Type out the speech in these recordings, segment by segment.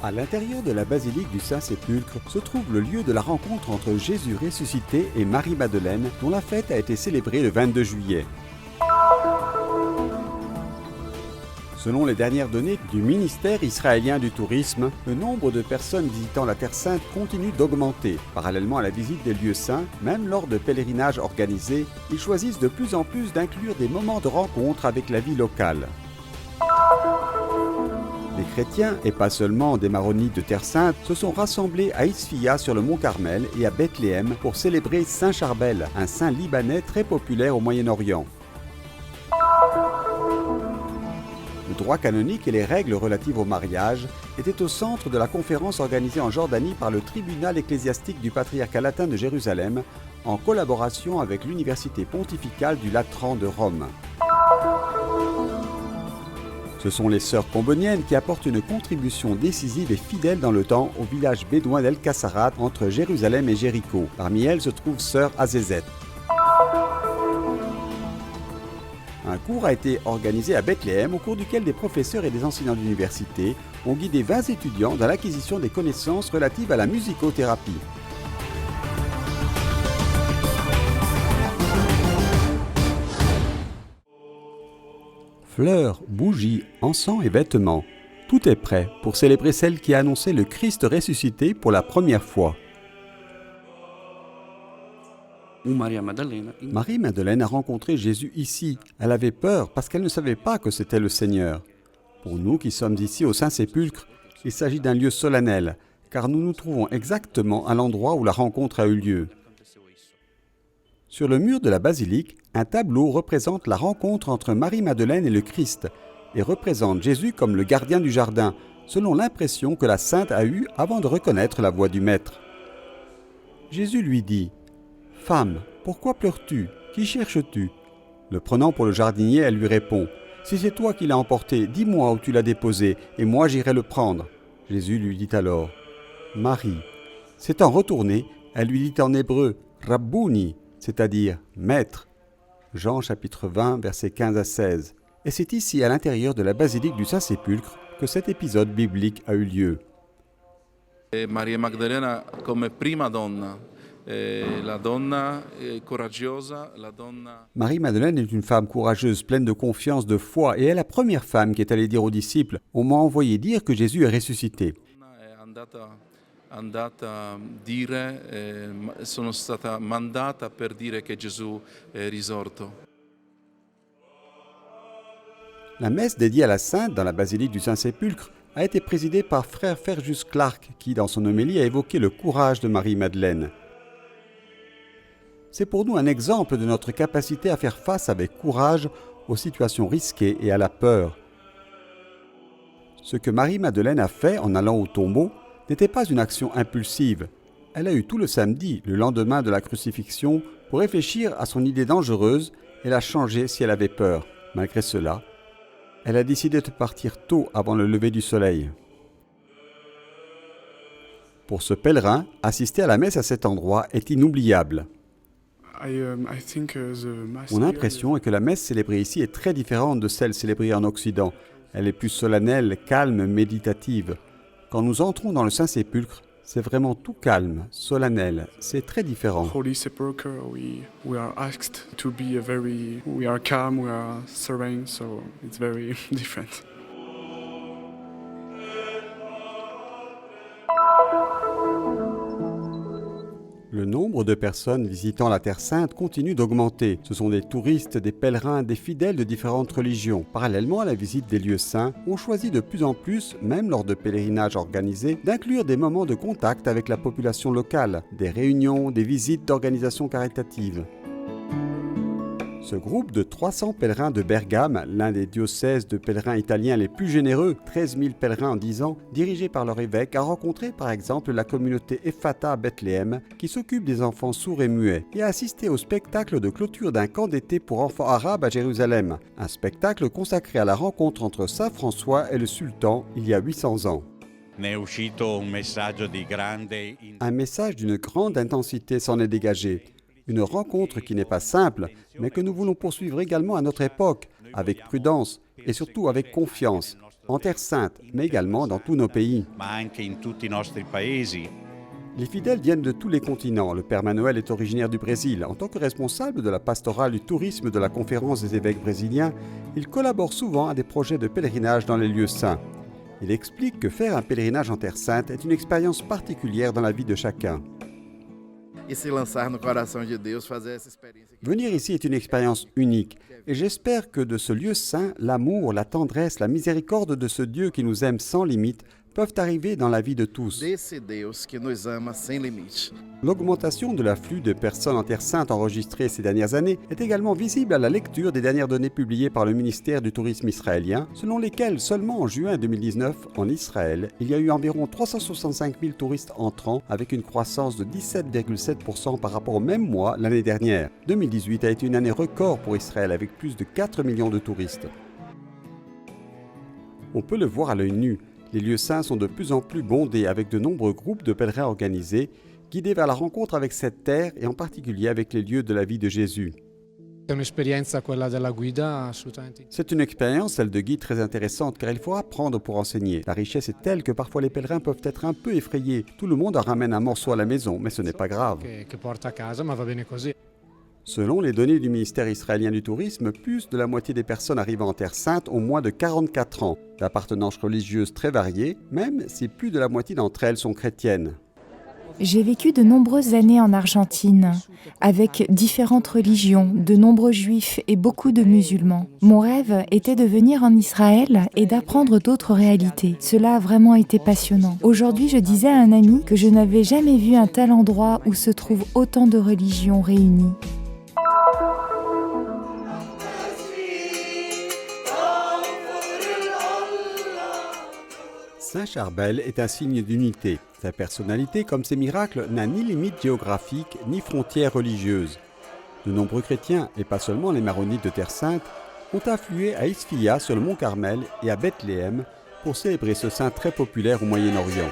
À l'intérieur de la basilique du Saint-Sépulcre se trouve le lieu de la rencontre entre Jésus ressuscité et Marie-Madeleine, dont la fête a été célébrée le 22 juillet. Selon les dernières données du ministère israélien du tourisme, le nombre de personnes visitant la Terre Sainte continue d'augmenter. Parallèlement à la visite des lieux saints, même lors de pèlerinages organisés, ils choisissent de plus en plus d'inclure des moments de rencontre avec la vie locale. Les chrétiens, et pas seulement des maronites de Terre Sainte, se sont rassemblés à Isfia sur le mont Carmel et à Bethléem pour célébrer Saint Charbel, un saint libanais très populaire au Moyen-Orient. Le droit canonique et les règles relatives au mariage étaient au centre de la conférence organisée en Jordanie par le tribunal ecclésiastique du patriarcat latin de Jérusalem en collaboration avec l'université pontificale du Latran de Rome. Ce sont les sœurs comboniennes qui apportent une contribution décisive et fidèle dans le temps au village bédouin d'El Kassarat entre Jérusalem et Jéricho. Parmi elles se trouve sœur Azézet. Un cours a été organisé à Bethléem au cours duquel des professeurs et des enseignants d'université ont guidé 20 étudiants dans l'acquisition des connaissances relatives à la musicothérapie. Fleurs, bougies, encens et vêtements, tout est prêt pour célébrer celle qui a annoncé le Christ ressuscité pour la première fois. Marie-Madeleine a rencontré Jésus ici. Elle avait peur parce qu'elle ne savait pas que c'était le Seigneur. Pour nous qui sommes ici au Saint-Sépulcre, il s'agit d'un lieu solennel, car nous nous trouvons exactement à l'endroit où la rencontre a eu lieu. Sur le mur de la basilique, un tableau représente la rencontre entre Marie-Madeleine et le Christ et représente Jésus comme le gardien du jardin, selon l'impression que la sainte a eue avant de reconnaître la voix du Maître. Jésus lui dit « Femme, pourquoi pleures-tu? Qui cherches-tu » Le prenant pour le jardinier, elle lui répond « Si c'est toi qui l'as emporté, dis-moi où tu l'as déposé, et moi j'irai le prendre. » Jésus lui dit alors « Marie. » S'étant retournée, elle lui dit en hébreu « Rabbouni », c'est-à-dire « Maître ». Jean chapitre 20, versets 15 à 16. Et c'est ici, à l'intérieur de la basilique du Saint-Sépulcre, que cet épisode biblique a eu lieu. Maria Magdalena come prima donna. Marie-Madeleine est une femme courageuse, pleine de confiance, de foi, et est la première femme qui est allée dire aux disciples « On m'a envoyé dire que Jésus est ressuscité ». Sono stata mandata per dire che Gesù è risorto. La messe dédiée à la Sainte dans la basilique du Saint-Sépulcre a été présidée par frère Fergus Clark qui, dans son homélie, a évoqué le courage de Marie-Madeleine. C'est pour nous un exemple de notre capacité à faire face avec courage aux situations risquées et à la peur. Ce que Marie-Madeleine a fait en allant au tombeau n'était pas une action impulsive. Elle a eu tout le samedi, le lendemain de la crucifixion, pour réfléchir à son idée dangereuse et la changer si elle avait peur. Malgré cela, elle a décidé de partir tôt avant le lever du soleil. Pour ce pèlerin, assister à la messe à cet endroit est inoubliable. Mon impression est que la messe célébrée ici est très différente de celle célébrée en Occident. Elle est plus solennelle, calme, méditative. Quand nous entrons dans le Saint-Sépulcre, c'est vraiment tout calme, solennel. C'est très différent. Holy Sepulchre, we are asked to be we are calm, we are serene, so it's very different. Le nombre de personnes visitant la Terre Sainte continue d'augmenter. Ce sont des touristes, des pèlerins, des fidèles de différentes religions. Parallèlement à la visite des lieux saints, on choisit de plus en plus, même lors de pèlerinages organisés, d'inclure des moments de contact avec la population locale, des réunions, des visites d'organisations caritatives. Ce groupe de 300 pèlerins de Bergame, l'un des diocèses de pèlerins italiens les plus généreux, 13 000 pèlerins en 10 ans, dirigé par leur évêque, a rencontré par exemple la communauté Ephata à Bethléem, qui s'occupe des enfants sourds et muets, et a assisté au spectacle de clôture d'un camp d'été pour enfants arabes à Jérusalem, un spectacle consacré à la rencontre entre Saint François et le sultan il y a 800 ans. Un message d'une grande intensité s'en est dégagé. Une rencontre qui n'est pas simple, mais que nous voulons poursuivre également à notre époque, avec prudence et surtout avec confiance. en Terre Sainte, mais également dans tous nos pays. ma anche in tutti i nostri paesi. Les fidèles viennent de tous les continents. Le Père Manuel est originaire du Brésil. En tant que responsable de la pastorale du tourisme de la Conférence des évêques brésiliens, il collabore souvent à des projets de pèlerinage dans les lieux saints. Il explique que faire un pèlerinage en Terre Sainte est une expérience particulière dans la vie de chacun. Venir ici est une expérience unique et j'espère que de ce lieu saint, l'amour, la tendresse, la miséricorde de ce Dieu qui nous aime sans limite peuvent arriver dans la vie de tous. L'augmentation de l'afflux de personnes en Terre Sainte enregistrée ces dernières années est également visible à la lecture des dernières données publiées par le ministère du Tourisme israélien, selon lesquelles seulement en juin 2019, en Israël, il y a eu environ 365 000 touristes entrants avec une croissance de 17,7% par rapport au même mois l'année dernière. 2018 a été une année record pour Israël avec plus de 4 millions de touristes. On peut le voir à l'œil nu. Les lieux saints sont de plus en plus bondés avec de nombreux groupes de pèlerins organisés, guidés vers la rencontre avec cette terre et en particulier avec les lieux de la vie de Jésus. C'est une expérience, celle de guide, très intéressante car il faut apprendre pour enseigner. La richesse est telle que parfois les pèlerins peuvent être un peu effrayés. Tout le monde en ramène un morceau à la maison, mais ce n'est pas grave. Selon les données du ministère israélien du Tourisme, plus de la moitié des personnes arrivant en Terre Sainte ont moins de 44 ans, d'appartenance religieuse très variée, même si plus de la moitié d'entre elles sont chrétiennes. J'ai vécu de nombreuses années en Argentine, avec différentes religions, de nombreux juifs et beaucoup de musulmans. Mon rêve était de venir en Israël et d'apprendre d'autres réalités. Cela a vraiment été passionnant. Aujourd'hui, je disais à un ami que je n'avais jamais vu un tel endroit où se trouvent autant de religions réunies. Saint Charbel est un signe d'unité. Sa personnalité, comme ses miracles, n'a ni limite géographique ni frontières religieuses. De nombreux chrétiens, et pas seulement les maronites de Terre Sainte, ont afflué à Isfia sur le mont Carmel et à Bethléem pour célébrer ce saint très populaire au Moyen-Orient.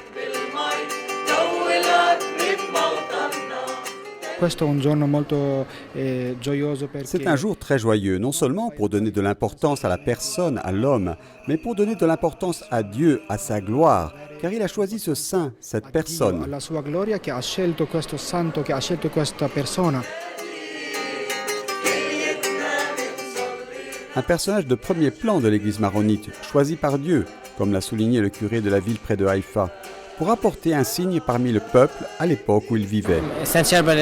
C'est un jour très joyeux, non seulement pour donner de l'importance à la personne, à l'homme, mais pour donner de l'importance à Dieu, à sa gloire, car il a choisi ce saint, cette personne. Un personnage de premier plan de l'église maronite, choisi par Dieu, comme l'a souligné le curé de la ville près de Haïfa, pour apporter un signe parmi le peuple à l'époque où il vivait. Saint Charbel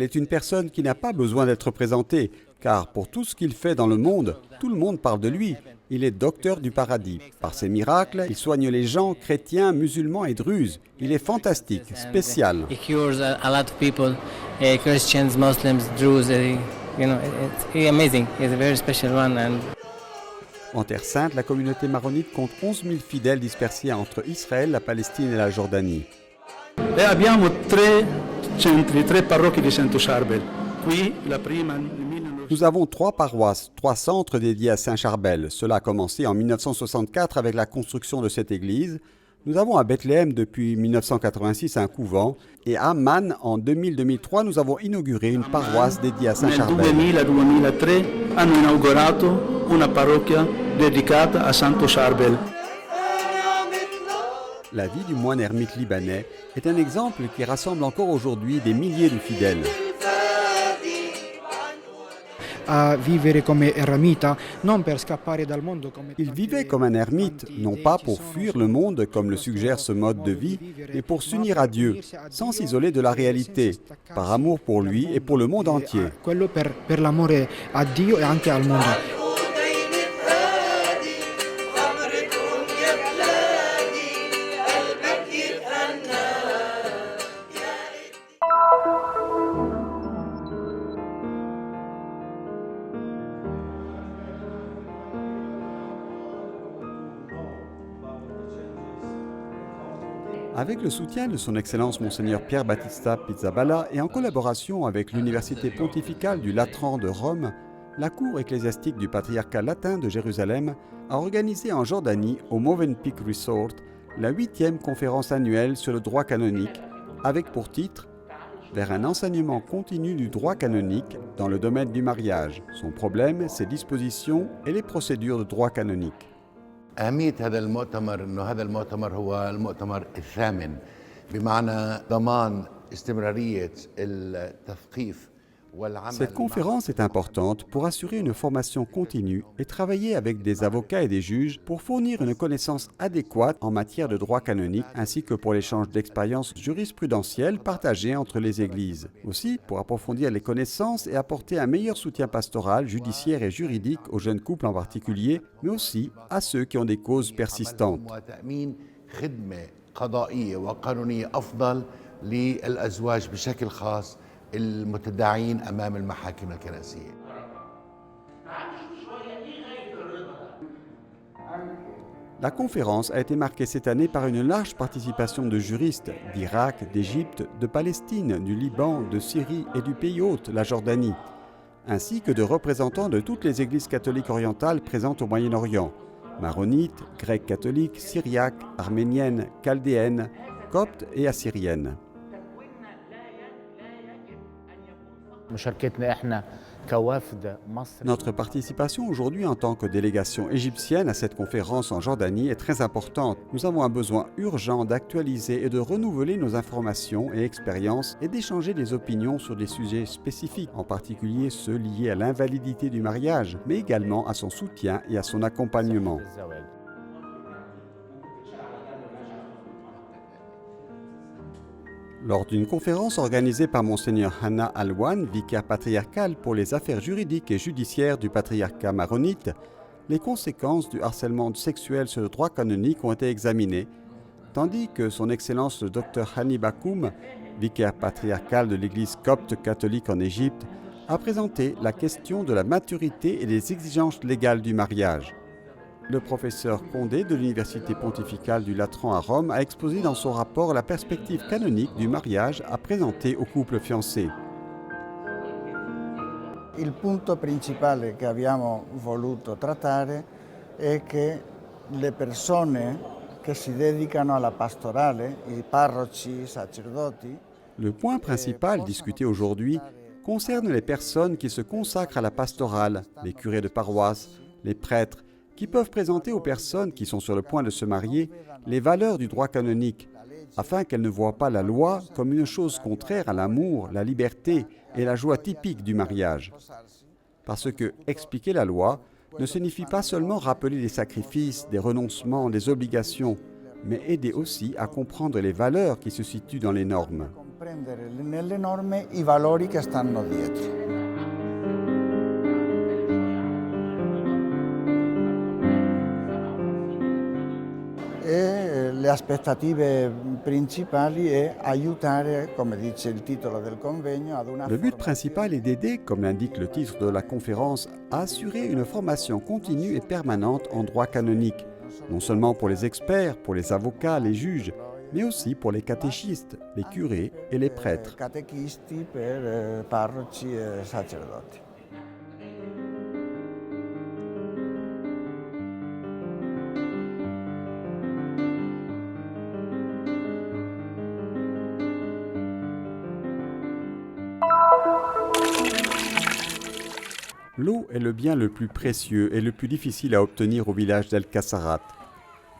est une personne qui n'a pas besoin d'être présentée, car pour tout ce qu'il fait dans le monde, tout le monde parle de lui. Il est docteur du paradis. Par ses miracles, il soigne les gens, chrétiens, musulmans et druzes. Il est fantastique, spécial. En Terre Sainte, la communauté maronite compte 11 000 fidèles dispersés entre Israël, la Palestine et la Jordanie. Nous avons 3 paroisses, 3 centres dédiés à Saint Charbel. Cela a commencé en 1964 avec la construction de cette église. Nous avons à Bethléem depuis 1986 un couvent et à Amman en 2000-2003 nous avons inauguré une paroisse dédiée à Saint Charbel. Nel 2000-2003 hanno inaugurato una parrocchia dedicata a Santo Charbel. La vie du moine ermite libanais est un exemple qui rassemble encore aujourd'hui des milliers de fidèles. Il vivait comme un ermite, non pas pour fuir le monde comme le suggère ce mode de vie, mais pour s'unir à Dieu, sans s'isoler de la réalité, par amour pour lui et pour le monde entier. Avec le soutien de son Excellence Monseigneur Pierre Battista Pizzaballa et en collaboration avec l'Université pontificale du Latran de Rome, la Cour ecclésiastique du Patriarcat latin de Jérusalem a organisé en Jordanie, au Movenpick Resort, la 8e conférence annuelle sur le droit canonique, avec pour titre vers un enseignement continu du droit canonique dans le domaine du mariage. Son problème, ses dispositions et les procédures de droit canonique. أهمية هذا المؤتمر إنه هذا المؤتمر هو المؤتمر الثامن بمعنى ضمان استمرارية التثقيف. Cette conférence est importante pour assurer une formation continue et travailler avec des avocats et des juges pour fournir une connaissance adéquate en matière de droit canonique ainsi que pour l'échange d'expériences jurisprudentielles partagées entre les églises. Aussi, pour approfondir les connaissances et apporter un meilleur soutien pastoral, judiciaire et juridique aux jeunes couples en particulier, mais aussi à ceux qui ont des causes persistantes. المتداعين أمام المحاكم الكنسية. La conférence a été marquée cette année par une large participation de juristes d'Irak, d'Égypte, de Palestine, du Liban, de Syrie et du pays hôte, la Jordanie, ainsi que de représentants de toutes les églises catholiques orientales présentes au Moyen-Orient, maronites, grecs catholiques, syriaques, arméniennes, chaldéennes, coptes et assyriennes. Notre participation aujourd'hui en tant que délégation égyptienne à cette conférence en Jordanie est très importante. Nous avons un besoin urgent d'actualiser et de renouveler nos informations et expériences et d'échanger des opinions sur des sujets spécifiques, en particulier ceux liés à l'invalidité du mariage, mais également à son soutien et à son accompagnement. Lors d'une conférence organisée par Monseigneur Hanna Alwan, vicaire patriarcal pour les affaires juridiques et judiciaires du patriarcat maronite, les conséquences du harcèlement sexuel sur le droit canonique ont été examinées, tandis que son Excellence le Dr Hani Bakoum, vicaire patriarcal de l'Église copte catholique en Égypte, a présenté la question de la maturité et des exigences légales du mariage. Le professeur Condé de l'Université pontificale du Latran à Rome a exposé dans son rapport la perspective canonique du mariage à présenter aux couples fiancés. Il punto principale che abbiamo voluto trattare è che le persone che si dedicano alla pastorale, i parroci, i sacerdoti. Le point principal discuté aujourd'hui concerne les personnes qui se consacrent à la pastorale, les curés de paroisse, les prêtres, qui peuvent présenter aux personnes qui sont sur le point de se marier les valeurs du droit canonique, afin qu'elles ne voient pas la loi comme une chose contraire à l'amour, la liberté et la joie typique du mariage. Parce que expliquer la loi ne signifie pas seulement rappeler les sacrifices, des renoncements, des obligations, mais aider aussi à comprendre les valeurs qui se situent dans les normes. Comprendere nelle norme i valori che stanno dietro. E le aspettative principali è aiutare, come dice il titolo del convegno, ad una. Le but principal est d'aider, comme l'indique le titre de la conférence, à assurer une formation continue et permanente en droit canonique, non seulement pour les experts, pour les avocats, les juges, mais aussi pour les catéchistes, les curés et les prêtres. Catechisti per parroci e sacerdoti. L'eau est le bien le plus précieux et le plus difficile à obtenir au village d'El Kassarat.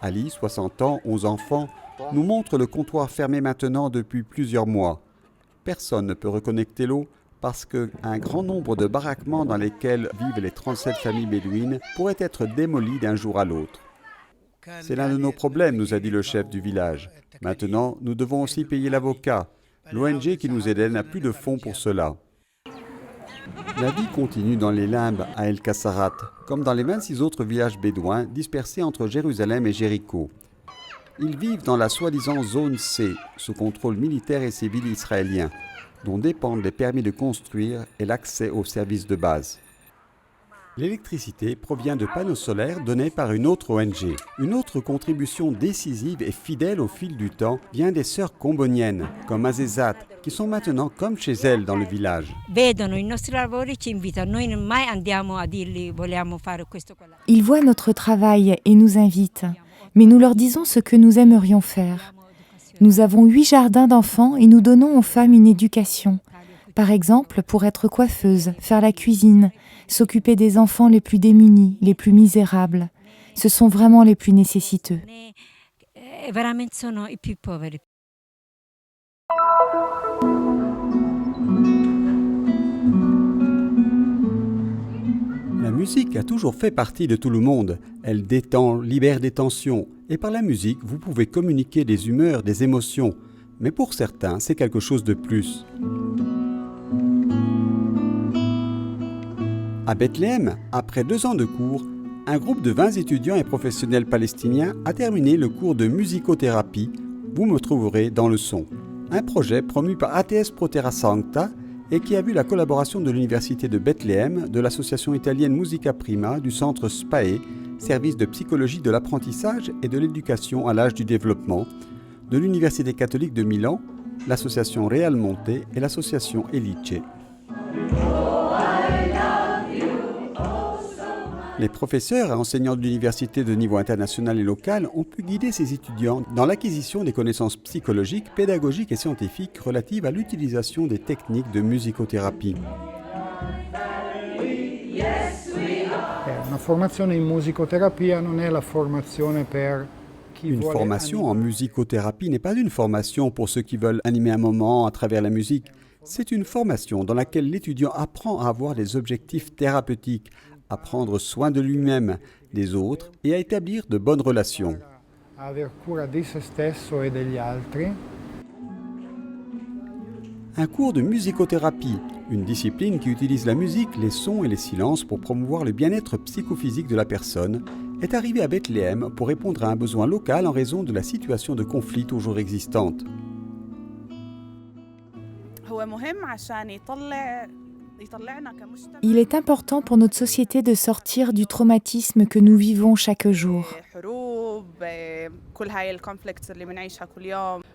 Ali, 60 ans, 11 enfants, nous montre le comptoir fermé maintenant depuis plusieurs mois. Personne ne peut reconnecter l'eau parce qu'un grand nombre de baraquements dans lesquels vivent les 37 familles bédouines pourraient être démolis d'un jour à l'autre. C'est l'un de nos problèmes, nous a dit le chef du village. Maintenant, nous devons aussi payer l'avocat. L'ONG qui nous aidait n'a plus de fonds pour cela. La vie continue dans les limbes à El Kassarat, comme dans les 26 autres villages bédouins dispersés entre Jérusalem et Jéricho. Ils vivent dans la soi-disant zone C, sous contrôle militaire et civil israélien, dont dépendent les permis de construire et l'accès aux services de base. L'électricité provient de panneaux solaires donnés par une autre ONG. Une autre contribution décisive et fidèle au fil du temps vient des sœurs comboniennes, comme Azezat, qui sont maintenant comme chez elles dans le village. Ils voient notre travail et nous invitent, mais nous leur disons ce que nous aimerions faire. Nous avons 8 jardins d'enfants et nous donnons aux femmes une éducation. Par exemple, pour être coiffeuse, faire la cuisine, s'occuper des enfants les plus démunis, les plus misérables. Ce sont vraiment les plus nécessiteux. Veramente sono i più poveri. La musique a toujours fait partie de tout le monde. Elle détend, libère des tensions. Et par la musique, vous pouvez communiquer des humeurs, des émotions. Mais pour certains, c'est quelque chose de plus. À Bethléem, après 2 ans de cours, un groupe de 20 étudiants et professionnels palestiniens a terminé le cours de musicothérapie. Vous me trouverez dans le son. Un projet promu par ATS Pro Terra Sancta et qui a vu la collaboration de l'Université de Bethléem, de l'association italienne Musica Prima, du centre SPAE, service de psychologie de l'apprentissage et de l'éducation à l'âge du développement, de l'Université catholique de Milan, l'association Real Monte et l'association Elice. Les professeurs et enseignants de l'université de niveau international et local ont pu guider ces étudiants dans l'acquisition des connaissances psychologiques, pédagogiques et scientifiques relatives à l'utilisation des techniques de musicothérapie. Una formazione in musicoterapia non è la formazione per chi Une vuole formation en musicothérapie n'est pas une formation pour ceux qui veulent animer un moment à travers la musique. C'est une formation dans laquelle l'étudiant apprend à avoir des objectifs thérapeutiques, à prendre soin de lui-même, des autres et à établir de bonnes relations. a aver cura di se stesso e degli altri. Un cours de musicothérapie, une discipline qui utilise la musique, les sons et les silences pour promouvoir le bien-être psychophysique de la personne, est arrivé à Bethléem pour répondre à un besoin local en raison de la situation de conflit toujours existante. Il est important pour notre société de sortir du traumatisme que nous vivons chaque jour.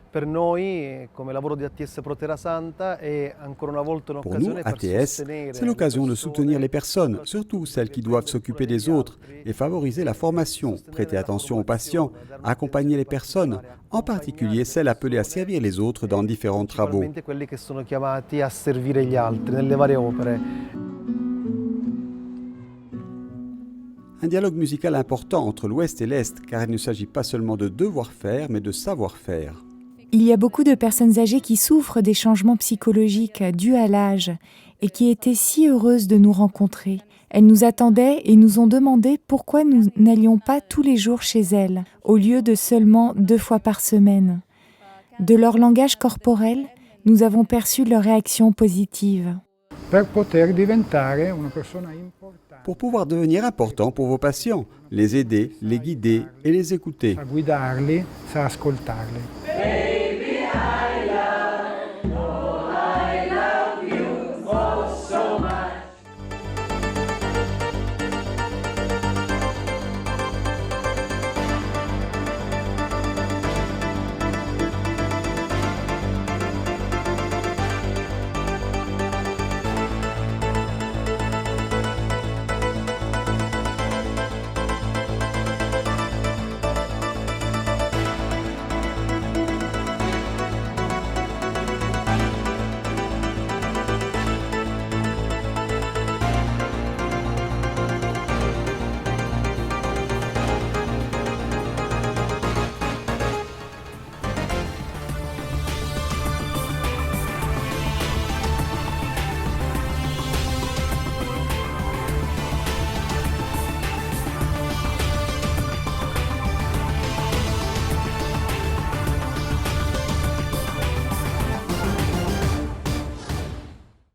Per noi, come lavoro di ATS Pro Terra Santa, è ancora una volta Pour nous, un'occasione per ATS, sostenere c'est l'occasion de soutenir les personnes, surtout celles qui doivent s'occuper des autres, et favoriser la formation, prêter attention aux patients, accompagner les personnes, en particulier celles appelées à servir les autres dans différents travaux. principalmente quelli che sono chiamati a servire gli altri nelle varie opere. Un dialogue musical important entre l'Ouest et l'Est, car il ne s'agit pas seulement de devoir-faire, mais de savoir-faire. Il y a beaucoup de personnes âgées qui souffrent des changements psychologiques dus à l'âge et qui étaient si heureuses de nous rencontrer. Elles nous attendaient et nous ont demandé pourquoi nous n'allions pas tous les jours chez elles, au lieu de seulement 2 fois par semaine. De leur langage corporel, nous avons perçu leur réaction positive. Per poter diventare una persona importante. Pour pouvoir devenir important pour vos patients, les aider, les guider et les écouter. Sa guidarli, sa ascoltarli.